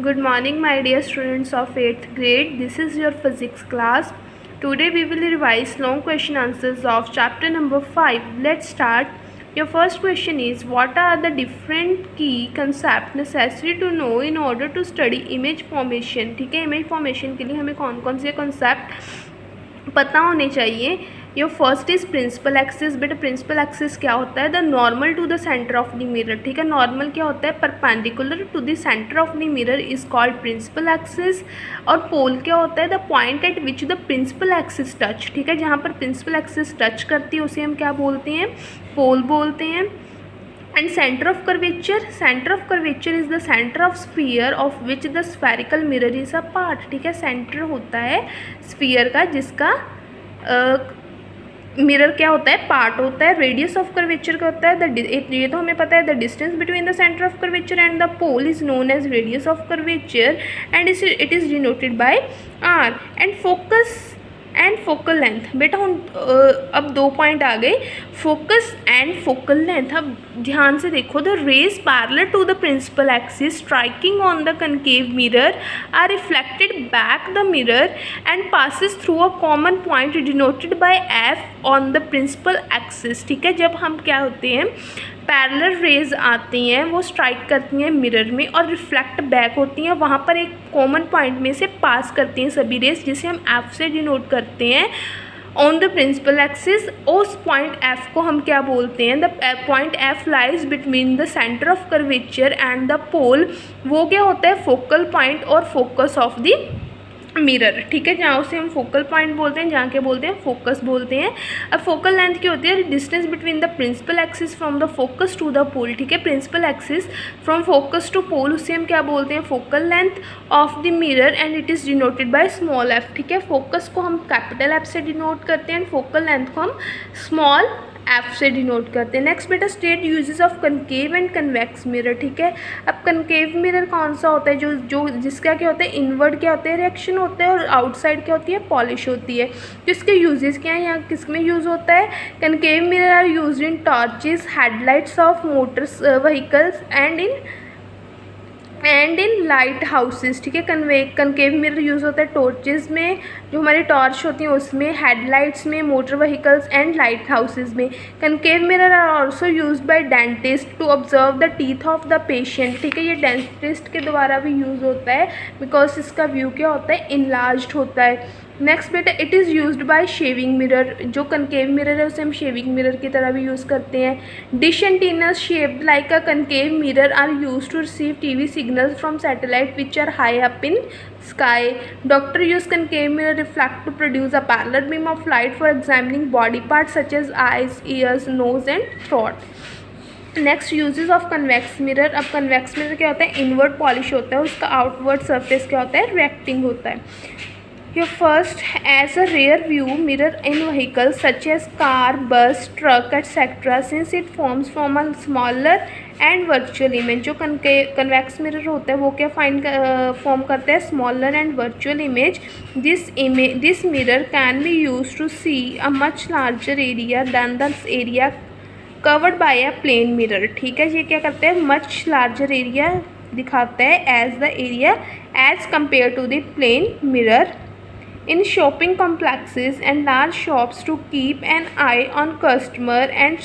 Good morning, my dear students of 8th grade. This is your physics class. Today we will revise long question answers of chapter number 5. Let's start. Your first question is, what are the different key concepts necessary to know in order to study image formation? ठीक है, image formation के लिए हमें कौन कौन से concept पता होने चाहिए. Your first is principal axis. बेटा प्रिंसिपल एक्सिस क्या होता है? The normal to the centre of the mirror. ठीक है, नॉर्मल क्या होता है? Perpendicular to the centre of the mirror is called principal axis. और पोल क्या होता है? The point at which the principal axis touch. ठीक है, जहाँ पर प्रिंसिपल एक्सिस टच करती है उसे हम क्या बोलते हैं? पोल बोलते हैं. And centre of curvature. Centre of curvature is the centre of sphere of which the spherical mirror is a part. ठीक है, सेंटर होता है स्फीयर का जिसका मिरर क्या होता है? पार्ट होता है. रेडियस ऑफ कर्वेचर का होता है ये तो हमें पता है. The distance between the centre of curvature and the pole is known as radius of curvature and it is denoted by R. And focus and focal length. बेटा अब 2 पॉइंट आ गए, फोकस एंड फोकल लेंथ. अब ध्यान से देखो. The rays parallel to the principal axis striking on the concave mirror are reflected back the mirror and passes through a common point denoted by F on the principal axis. ठीक है, जब हम क्या होते हैं, पैरेलल रेज आती हैं, वो स्ट्राइक करती हैं मिरर में और रिफ्लेक्ट बैक होती हैं, वहाँ पर एक कॉमन पॉइंट में से पास करती हैं सभी रेज, जिसे हम एफ से डिनोट करते हैं ऑन द प्रिंसिपल एक्सिस. उस पॉइंट एफ को हम क्या बोलते हैं? The point F lies between the centre of curvature and the pole. वो क्या होता है? फोकल पॉइंट और फोकस ऑफ द मिरर. ठीक है, जहाँ उसे हम फोकल पॉइंट बोलते हैं, जहाँ के बोलते हैं? फोकस बोलते हैं. अब फोकल लेंथ क्या होती है? Distance between the principal axis from the focus to the pole. ठीक है, principal axis from focus to pole उसे हम क्या बोलते हैं? Focal length of the mirror and it is denoted by small f. ठीक है, फोकस को हम कैपिटल एफ से डिनोट करते हैं एंड फोकल लेंथ को हम स्मॉल एफ से डिनोट करते हैं. नेक्स्ट बेटा state uses of concave and convex mirror. ठीक है, अब कनकेव मिरर कौन सा होता है? जो जिसका क्या होता है? इनवर्ड क्या होता है? रिएक्शन होता है. और आउटसाइड क्या होती है? पॉलिश होती है. तो इसके यूजेस क्या है? यहाँ किस में यूज़ होता है? Concave mirror are use in torches, headlights of motors vehicles and in light houses. ठीक है, कनकेव मिरर यूज़ होता है टॉर्चेज में, जो हमारी टॉर्च होती हैं उसमें, हेडलाइट्स में, motor vehicles and lighthouses में. Concave mirror are also use by dentist to observe the teeth of the patient. ठीक है, ये डेंटिस्ट के द्वारा भी यूज़ होता है बिकॉज इसका व्यू क्या होता है? इनलार्ज्ड होता है. नेक्स्ट बेटा it is used by shaving mirror. जो कनकेव मिरर है उसे हम शेविंग मिरर की तरह भी यूज़ करते हैं. Dish antennas shaped like a concave mirror are use to receive TV signals from satellite which are high up in sky. Doctor use concave mirror reflect to produce a parallel beam of light for examining body parts such as eyes, ears, nose and throat. Next uses of convex mirror. अब convex mirror क्या होता है? Inward polish होता है, उसका outward surface क्या होता है? रिएक्टिंग होता है. Your first, as a rear view mirror in vehicles such as car, bus, truck, etc. since it forms from a smaller and virtual image. जो कन्वेक्स मिरर होता है वो क्या फॉर्म करता है? Smaller and virtual image. This mirror can be use to see a much larger area than the area covered by a plane mirror. ठीक है, ये क्या करता है? मच लार्जर एरिया दिखाता है as the area as compare to the plane mirror. In shopping complexes and large shops to keep an eye on customer and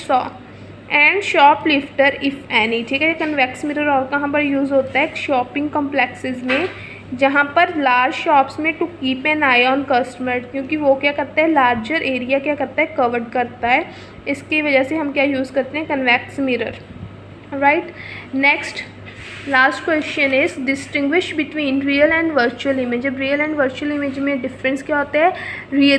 shoplifter if any. ठीक है, कन्वेक्स मिरर और कहाँ पर यूज़ होता है? Shopping complexes में, जहाँ पर लार्ज शॉप्स में to keep an eye on customer, क्योंकि वो क्या करता है? लार्जर एरिया क्या करता है? कवर्ड करता है. इसकी वजह से हम क्या यूज़ करते हैं? Convex mirror. Right. Next last question is distinguish between real and virtual image. अब रियल एंड वर्चुअल इमेज में डिफरेंस क्या होता है?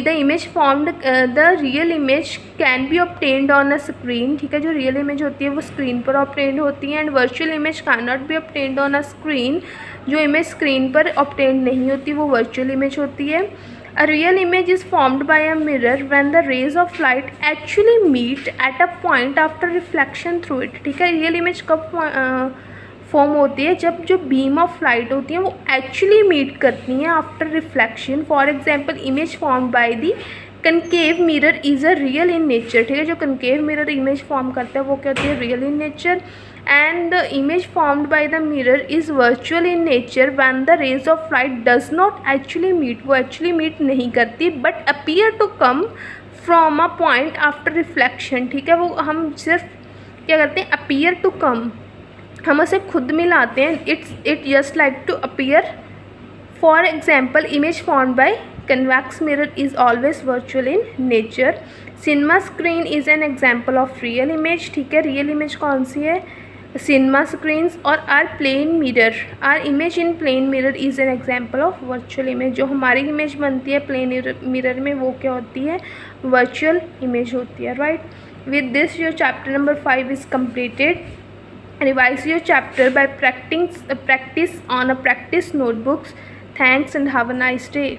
The image formed the real image can be obtained on a screen. ठीक है, जो रियल इमेज होती है वो स्क्रीन पर ऑब्टेन्ड होती है and virtual image can not be obtained on a screen. जो इमेज स्क्रीन पर ऑब्टेन्ड नहीं होती वो वर्चुअल इमेज होती है. A real image is formed by a mirror when the rays of light actually meet at a point after reflection through it. ठीक है, real image कब फॉर्म होती है? जब जो बीम ऑफ लाइट होती है वो एक्चुअली मीट करती हैं after reflection. For example image form by the concave mirror is a real in nature. ठीक है, जो कनकेव मिरर इमेज फॉर्म करता है वो क्या होती है? Real in nature. and the image formed by the mirror is virtual in nature when the rays of light does not actually meet, वो actually meet नहीं करती but appear to come from a point after reflection, ठीक है। वो हम सिर्फ क्या करते हैं, appear to come, हम उसे खुद मिलाते हैं, it just like to appear. For example, image formed by convex mirror is always virtual in nature. Cinema screen is an example of real image, ठीक है। real image कौन सी है, cinema screens, और our plane mirror, our image in plane mirror is an example of virtual image। जो हमारी image बनती है plane mirror में वो क्या होती है, virtual image होती है, right। With this your chapter number 5 is completed. Revise your chapter by practice on a practice notebooks. Thanks and have a nice day.